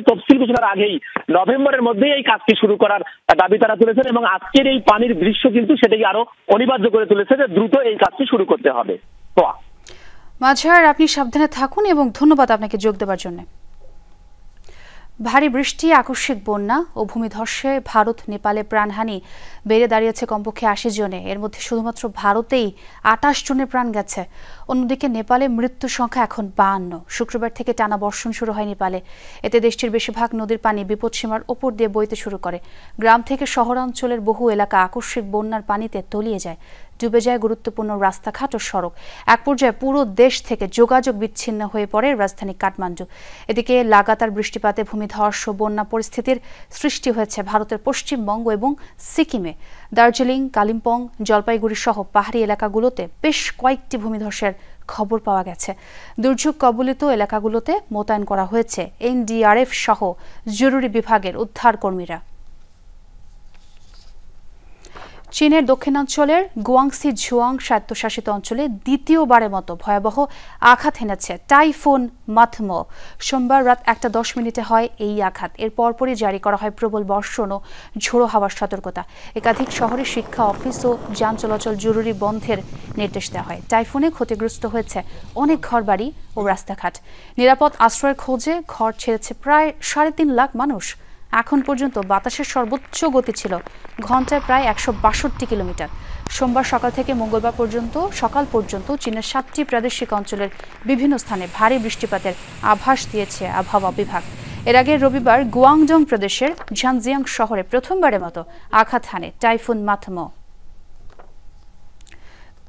তফসিল ঘোষণার আগেই নভেম্বরের মধ্যেই এই কাজটি শুরু করার দাবি তারা তুলেছেন এবং আজকের এই পানির দৃশ্য কিন্তু সেটাকে আরো অনিবার্য করে তুলেছে যে দ্রুত এই কাজটি শুরু করতে হবে। মাঝার, আপনি সাবধানে থাকুন এবং ধন্যবাদ আপনাকে যোগ দেওয়ার জন্য। ভারী বৃষ্টি, আকস্মিক বন্যা ও ভূমিধসে ভারত নেপালে প্রাণহানি বেড়ে দাঁড়িয়েছে কমপক্ষে ৮০ জনে। এর মধ্যে শুধুমাত্র ভারতেই ২৮ জনের প্রাণ গেছে। অন্যদিকে নেপালে মৃত্যুর সংখ্যা এখন ৫২। শুক্রবার থেকে টানা বর্ষণ শুরু হয় নেপালে। এতে দেশটির বেশিরভাগ নদীর পানি বিপদসীমার ওপর দিয়ে বইতে শুরু করে। গ্রাম থেকে শহরাঞ্চলের বহু এলাকা আকস্মিক বন্যার পানিতে তলিয়ে যায়। ডুবে যায় গুরুত্বপূর্ণ রাস্তাঘাট ও সড়ক। এক পর্যায়ে পুরো দেশ থেকে যোগাযোগ বিচ্ছিন্ন হয়ে পড়ে রাজধানী কাঠমান্ডু। এদিকে লাগাতার বৃষ্টিপাতে ভূমিধস ও বন্যা পরিস্থিতির সৃষ্টি হয়েছে ভারতের পশ্চিমবঙ্গ এবং সিকিমে। দার্জিলিং, কালিম্পং, জলপাইগুড়ি সহ পাহাড়ি এলাকাগুলোতে বেশ কয়েকটি ভূমিধসের খবর পাওয়া গেছে। দুর্যোগ কবলিত এলাকাগুলোতে মোতায়েন করা হয়েছে এনডিআরএফ সহ জরুরি বিভাগের উদ্ধার কর্মীরা। চীনের দক্ষিণাঞ্চলের গুয়াংসি ঝুয়াং স্বায়ত্তশাসিত অঞ্চলে দ্বিতীয়বারের মতো ভয়াবহ আঘাত হেনেছে টাইফুন মাথমো। সোমবার রাত ১:১০ হয় এই আঘাত। এর পরপরই জারি করা হয় প্রবল বর্ষণ ও ঝোড়ো হাওয়ার সতর্কতা। একাধিক শহরে শিক্ষা, অফিস ও যান চলাচল জরুরি বন্ধের নির্দেশ দেওয়া হয়। টাইফুনে ক্ষতিগ্রস্ত হয়েছে অনেক ঘরবাড়ি ও রাস্তাঘাট। নিরাপদ আশ্রয়ের খোঁজে ঘর ছেড়েছে প্রায় ৩.৫ লাখ মানুষ। এখন পর্যন্ত বাতাসের সর্বোচ্চ গতি ছিল ঘন্টায় প্রায় ১৬২ কিলোমিটার। সোমবার সকাল থেকে মঙ্গলবার সকাল পর্যন্ত চীনের ৭টি প্রাদেশিক অঞ্চলের বিভিন্ন স্থানে ভারী বৃষ্টিপাতের আভাস দিয়েছে আবহাওয়া বিভাগ। এর আগে রবিবার গুয়াংডং প্রদেশের ঝানজিয়াং শহরে প্রথমবারের মতো আঘাত হানে টাইফুন মাথমো।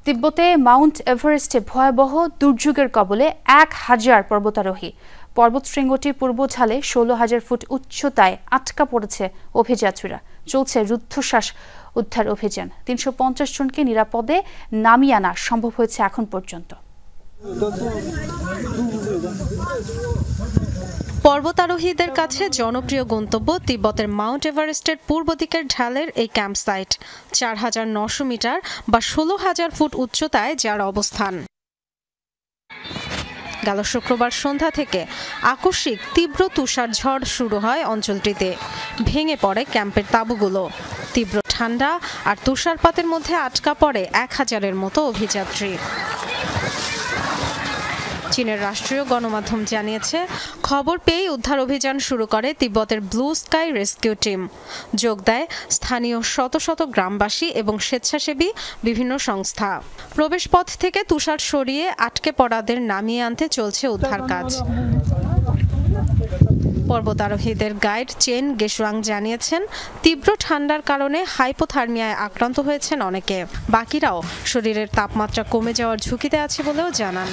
তিব্বতে মাউন্ট এভারেস্টে ভয়াবহ দুর্যোগের কবলে ১,০০০ পর্বতারোহী। পর্বতশৃঙ্গটি পূর্ব ঢালে ১৬,০০০ ফুট উচ্চতায় আটকা পড়েছে অভিযাত্রীরা। চলছে রুদ্ধশ্বাস উদ্ধার অভিযান। ৩৫০ জনকে নিরাপদে নামিয়ে আনা সম্ভব হয়েছে এখন পর্যন্ত। পর্বতারোহীদের কাছে জনপ্রিয় গন্তব্য তিব্বতের মাউন্ট এভারেস্টের পূর্ব দিকের ঢালের এই ক্যাম্প সাইট। ৪,৯০০ মিটার বা ১৬,০০০ ফুট উচ্চতায় যার অবস্থান। গেল শুক্রবার সন্ধ্যা থেকে আকস্মিক তীব্র তুষার ঝড় শুরু হয় অঞ্চলটিতে। ভেঙে পড়ে ক্যাম্পের তাঁবুগুলো। তীব্র ঠান্ডা আর তুষারপাতের মধ্যে আটকা পড়ে ১,০০০-এর মতো অভিযাত্রী। চীনের রাষ্ট্রীয় গণমাধ্যম জানিয়েছে, খবর পেয়ে উদ্ধার অভিযান শুরু করে তিব্বতের ব্লু স্কাই রেস্কিউ টিম। যোগ দেয় স্থানীয় শত শত গ্রামবাসী এবং স্বেচ্ছাসেবী বিভিন্ন সংস্থা। প্রবেশপথ থেকে তুষার সরিয়ে আটকে পড়াদের নামিয়ে আনতে চলছে উদ্ধার কাজ। পর্বতারোহীদের গাইড চেন গেশুয়াং জানিয়েছেন, তীব্র ঠান্ডার কারণে হাইপোথার্মিয়ায় আক্রান্ত হয়েছেন অনেকে। বাকিরাও শরীরের তাপমাত্রা কমে যাওয়ার ঝুঁকিতে আছে বলেও জানান।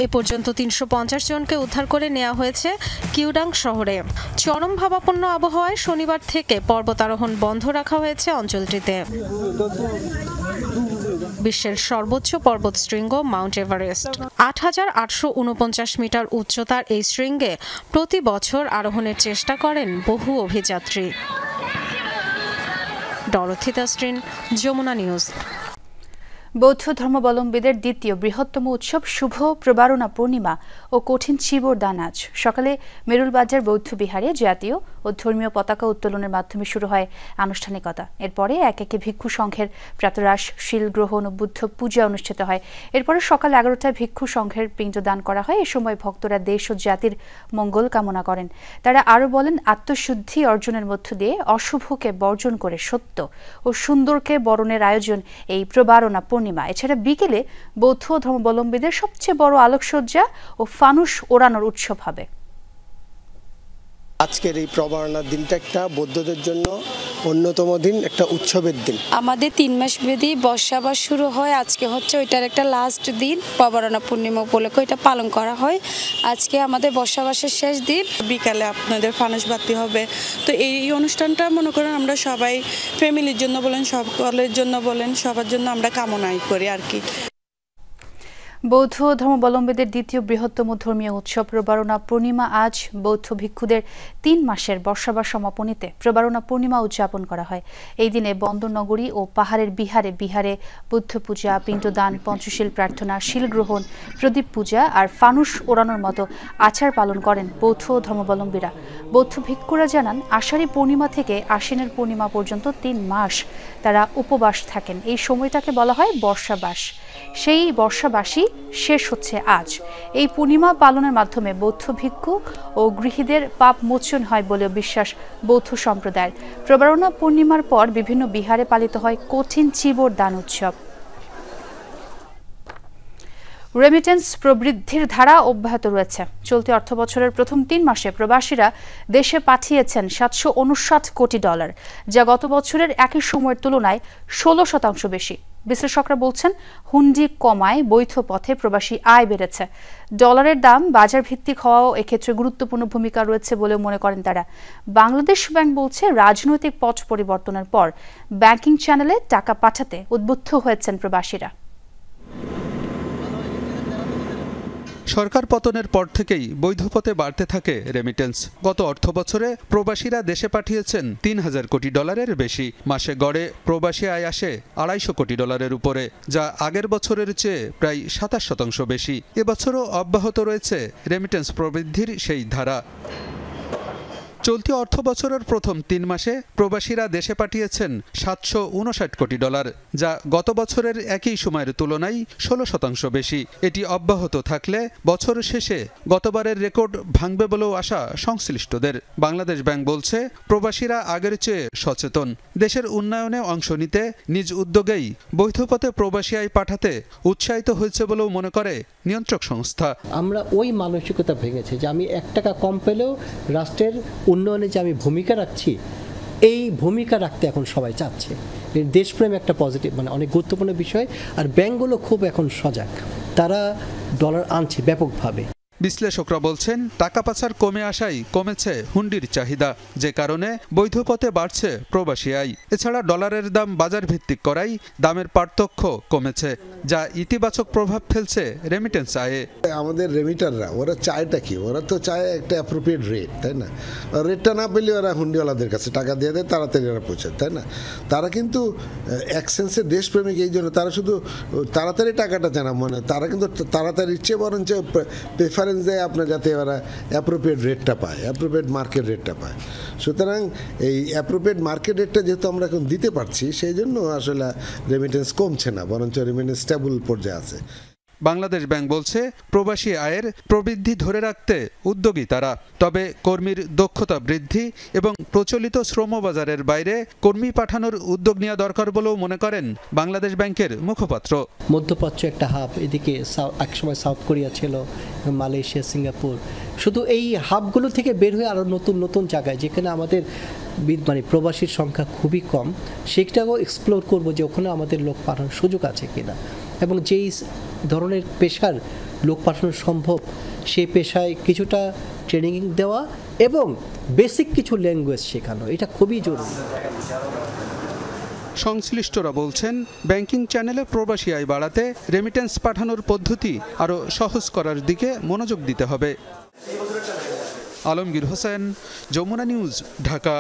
এ পর্যন্ত ৩৫০ জনকে উদ্ধার করে নেওয়া হয়েছে কিউডাং শহরে। চরম ভাবাপন্ন আবহাওয়ায় শনিবার থেকে পর্বতারোহণ বন্ধ রাখা হয়েছে অঞ্চলটিতে। বিশ্বের সর্বোচ্চ পর্বতশৃঙ্গ মাউন্ট এভারেস্ট ৮,৮৪৯ মিটার উচ্চতার এই শৃঙ্গে প্রতি বছর আরোহণের চেষ্টা করেন বহু অভিযাত্রী। Dorothy Tasrin, Jamuna News. বৌদ্ধ ধর্মাবলম্বীদের দ্বিতীয় বৃহত্তম উৎসব শুভ প্রবারণা পূর্ণিমা ও কঠিন চিবর দান আজ সকালে মেরুলবাজার বৌদ্ধ বিহারে জাতীয় ও ধর্মীয় পতাকা উত্তোলনের মাধ্যমে শুরু হয় আনুষ্ঠানিকতা। এরপরে এক একে ভিক্ষু সংঘের প্রাতরাশ, শিল গ্রহণ ও বুদ্ধ পূজা অনুষ্ঠিত হয়। এরপরে সকাল ১১টায় ভিক্ষু সংঘের পিণ্ডদান করা হয়। এ সময় ভক্তরা দেশ ও জাতির মঙ্গল কামনা করেন। তারা আরও বলেন, আত্মশুদ্ধি অর্জনের মধ্য দিয়ে অশুভকে বর্জন করে সত্য ও সুন্দরকে বরণের আয়োজন এই প্রবারণা পূর্ণিমা। এছাড়া বিকেলে বৌদ্ধ ধর্মাবলম্বীদের সবচেয়ে বড় আলোকসজ্জা ও ফানুস ওড়ানোর উৎসব হবে। আজকের এই প্রবারণার দিনটা একটা বৌদ্ধদের জন্য অন্যতম দিন, একটা উৎসবের দিন। আমাদের ৩ মাস ব্যাধি বর্ষাবাস শুরু হয়। আজকে হচ্ছে ওইটার একটা লাস্ট দিন, প্রবারণা পূর্ণিমা উপলক্ষে এটা পালন করা হয়। আজকে আমাদের বর্ষাবাসের শেষ দিন। বিকালে আপনাদের ফানুস বাতি হবে। তো এই অনুষ্ঠানটা মনে করেন আমরা সবাই ফ্যামিলির জন্য বলেন, সকলের জন্য বলেন, সবার জন্য আমরা কামনাই করি আর কি। বৌদ্ধ ধর্মাবলম্বীদের দ্বিতীয় বৃহত্তম ধর্মীয় উৎসব প্রবারণা পূর্ণিমা আজ বৌদ্ধ ভিক্ষুদের ৩ মাসের বর্ষাবার সমাপনীতে প্রবারণা পূর্ণিমা উদযাপন করা হয়। এই দিনে বন্দরনগরী ও পাহাড়ের বিহারে বিহারে বুদ্ধ পূজা, পিণ্ডদান, পঞ্চশীল প্রার্থনা, শিল গ্রহণ, প্রদীপ পূজা আর ফানুস ওড়ানোর মতো আচার পালন করেন বৌদ্ধ ধর্মাবলম্বীরা। বৌদ্ধ ভিক্ষুরা জানান, আষাঢ়ী পূর্ণিমা থেকে আশ্বিনের পূর্ণিমা পর্যন্ত ৩ মাস তারা উপবাস থাকেন। এই সময়টাকে বলা হয় বর্ষাবাস। সেই বর্ষাবাসী শেষ হচ্ছে আজ। এই পূর্ণিমা পালনের মাধ্যমে বৌদ্ধ ভিক্ষু ও গৃহীদের পাপ মোচন হয় বলে বিশ্বাস বৌদ্ধ সম্প্রদায়ের। প্রবারণা পূর্ণিমার পর বিভিন্ন বিহারে পালিত হয় কঠিন চিবর দান উৎসব। রেমিটেন্স প্রবৃদ্ধির ধারা অব্যাহত রয়েছে। চলতি অর্থবছরের প্রথম ৩ মাসে প্রবাসীরা দেশে পাঠিয়েছেন $759 কোটি, যা গত বছরের একই সময়ের তুলনায় 16% বেশি। বিশ্লেষকরা বলছেন, হুন্ডি কমায় বৈধ পথে প্রবাসী আয় বেড়েছে। ডলারের দাম বাজার ভিত্তিক হওয়াও এক্ষেত্রে গুরুত্বপূর্ণ ভূমিকা রয়েছে বলে মনে করেন তারা। বাংলাদেশ ব্যাংক বলছে, রাজনৈতিক পথ পরিবর্তনের পর ব্যাংকিং চ্যানেলে টাকা পাঠাতে উদ্বুদ্ধ হয়েছেন প্রবাসীরা। সরকার পতনের পর থেকেই বৈধ পথে বাড়তে থাকে রেমিটেন্স। গত অর্থবছরে প্রবাসীরা দেশে পাঠিয়েছেন $3000 কোটি বেশি। মাসে গড়ে প্রবাসী আয় আসে $250 কোটি উপরে, যা আগের বছরের চেয়ে প্রায় 27% বেশি। এবছরও অব্যাহত রয়েছে রেমিটেন্স প্রবৃদ্ধির সেই ধারা। চলতি অর্থ বছরের প্রথম 3 মাসে প্রবাসীরা দেশে পাঠিয়েছেন $759 কোটি, যা গত বছরের একই সময়ের তুলনায় 16% বেশি। এটি অব্যাহত থাকলে বছর শেষে গতবারের রেকর্ড ভাঙবে বলেও আশা সংশ্লিষ্টদের। বাংলাদেশ ব্যাংক বলছে, প্রবাসীরা আগের চেয়ে সচেতন। দেশের উন্নয়নে অংশ নিতে নিজ উদ্যোগেই বৈধ পথে প্রবাসী আয় পাঠাতে উৎসাহিত হয়েছে বলেও মনে করে নিয়ন্ত্রক সংস্থা। আমরা ওই মানসিকতা ভেঙেছে যে আমি 1 টাকা কম পেলেও রাষ্ট্রের উন্নয়নে যে আমি ভূমিকা রাখছি, এই ভূমিকা রাখতে এখন সবাই চাচ্ছে। দেশপ্রেম একটা পজিটিভ, মানে অনেক গুরুত্বপূর্ণ বিষয়। আর ব্যাংকগুলো খুব এখন সজাগ, তারা ডলার আনছে ব্যাপকভাবে। বিশ্লেষকরা বলছেন, টাকা পাচার কমে আসায় কমেছে হুন্ডির চাহিদা, যে কারণে বৈধ পথে বাড়ছে প্রবাসী আয়। এছাড়া ডলারের দাম বাজার ভিত্তিক করায় দামের পার্থক্য কমেছে, যা ইতিবাচক প্রভাব ফেলছে রেমিটেন্স আয়ে। আমাদের রেমিটাররা ওরা চায়টা কি? ওরা তো চায় একটা অ্যাপ্রোপ্রিয়েট রেট, তাই না? রেটটা না পেলে ওরা হুন্ডিওয়ালাদের কাছে টাকা দিয়ে দেয়, তাড়াতাড়ি ওরা পৌঁছায়, তাই না? তারা কিন্তু এক সেন্সে দেশপ্রেমিক, এই জন্য তারা শুধু তাড়াতাড়ি টাকাটা চায় না, মানে তারা কিন্তু তাড়াতাড়ির চেয়ে বরঞ্চ প্রেফারেন্স দেয় আপনার, যাতে ওরা অ্যাপ্রোপ্রিয়েট রেটটা পায়, অ্যাপ্রোপ্রিয়েট মার্কেট রেটটা পায়। সুতরাং এই অ্যাপ্রোপ্রিয়েট মার্কেট রেটটা যেহেতু আমরা এখন দিতে পারছি, সেই জন্য আসলে রেমিটেন্স কমছে না, বরঞ্চ রেমিটেন্স স্টেবল পর্যায়ে আছে। বাংলাদেশ ব্যাংক বলছে, প্রবাসী আয়ের প্রবৃদ্ধি ধরে রাখতে উদ্যোগী তারা। তবে কর্মীর দক্ষতা বৃদ্ধি এবং প্রচলিত শ্রমবাজারের বাইরে কর্মী পাঠানোর উদ্যোগ নেওয়া দরকার বলেও মনে করেন বাংলাদেশ ব্যাংকের মুখপাত্র। মধ্যপ্রাচ্য একটা হাব, এদিকে একসময় সাউথ কোরিয়া ছিল, মালয়েশিয়া, সিঙ্গাপুর। শুধু এই হাবগুলো থেকে বের হয়ে আরও নতুন নতুন জায়গায়, যেখানে আমাদের মানে প্রবাসীর সংখ্যা খুবই কম, সেটাও এক্সপ্লোর করবো যে ওখানে আমাদের লোক পাঠানোর সুযোগ আছে কিনা, এবং যেই ধরনের পেশার লোক পাঠানো সম্ভব সেই পেশায় কিছুটা ট্রেনিং দেওয়া এবং বেসিক কিছু ল্যাঙ্গুয়েজ শেখানো, এটা খুবই জরুরি। সংশ্লিষ্টরা বলছেন, ব্যাংকিং চ্যানেলে প্রবাসী আয় বাড়াতে রেমিটেন্স পাঠানোর পদ্ধতি আরও সহজ করার দিকে মনোযোগ দিতে হবে। আলমগীর হোসেন, যমুনা নিউজ, ঢাকা।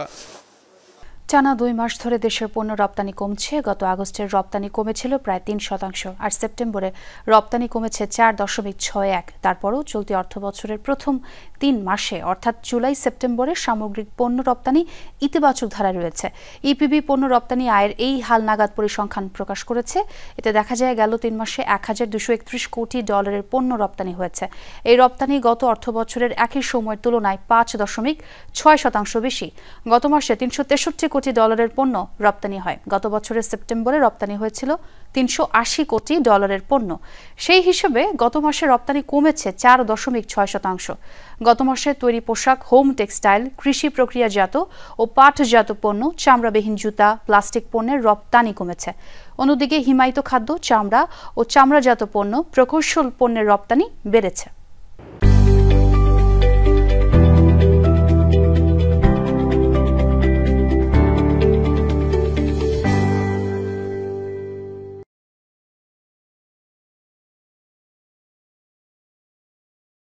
টানা 2 মাস ধরে দেশের পণ্য রপ্তানি কমছে। গত আগস্টের রপ্তানি কমেছিল প্রায় 3%, আর সেপ্টেম্বরে রপ্তানি কমেছে 4.61। তারপরও চলতি অর্থবছরের প্রথম 3 মাসে অর্থাৎ জুলাই সেপ্টেম্বরে সামগ্রিক পণ্য রপ্তানি ইতিবাচক ধারায় রয়েছে। ইপিবি পণ্য রপ্তানি আয়ের এই হালনাগাদ পরিসংখ্যান প্রকাশ করেছে। এতে দেখা যায়, গেল 3 মাসে $1231 কোটি পণ্য রপ্তানি হয়েছে। এই রপ্তানি গত অর্থবছরের একই সময়ের তুলনায় 5.6% বেশি। গত মাসে $363 কোটি পণ্য রপ্তানি হয়। গত বছরের সেপ্টেম্বরে রপ্তানি হয়েছিল $380 কোটি পণ্য। সেই হিসেবে গত মাসে রপ্তানি কমেছে 4.6%। গত মাসে তৈরি পোশাক, হোম টেক্সটাইল, কৃষি প্রক্রিয়াজাত ও পাটজাত পণ্য, চামড়াবিহীন জুতা, প্লাস্টিক পণ্যের রপ্তানি কমেছে। অন্যদিকে হিমায়িত খাদ্য, চামড়া ও চামড়াজাত পণ্য, প্রকৌশল পণ্যের রপ্তানি বেড়েছে।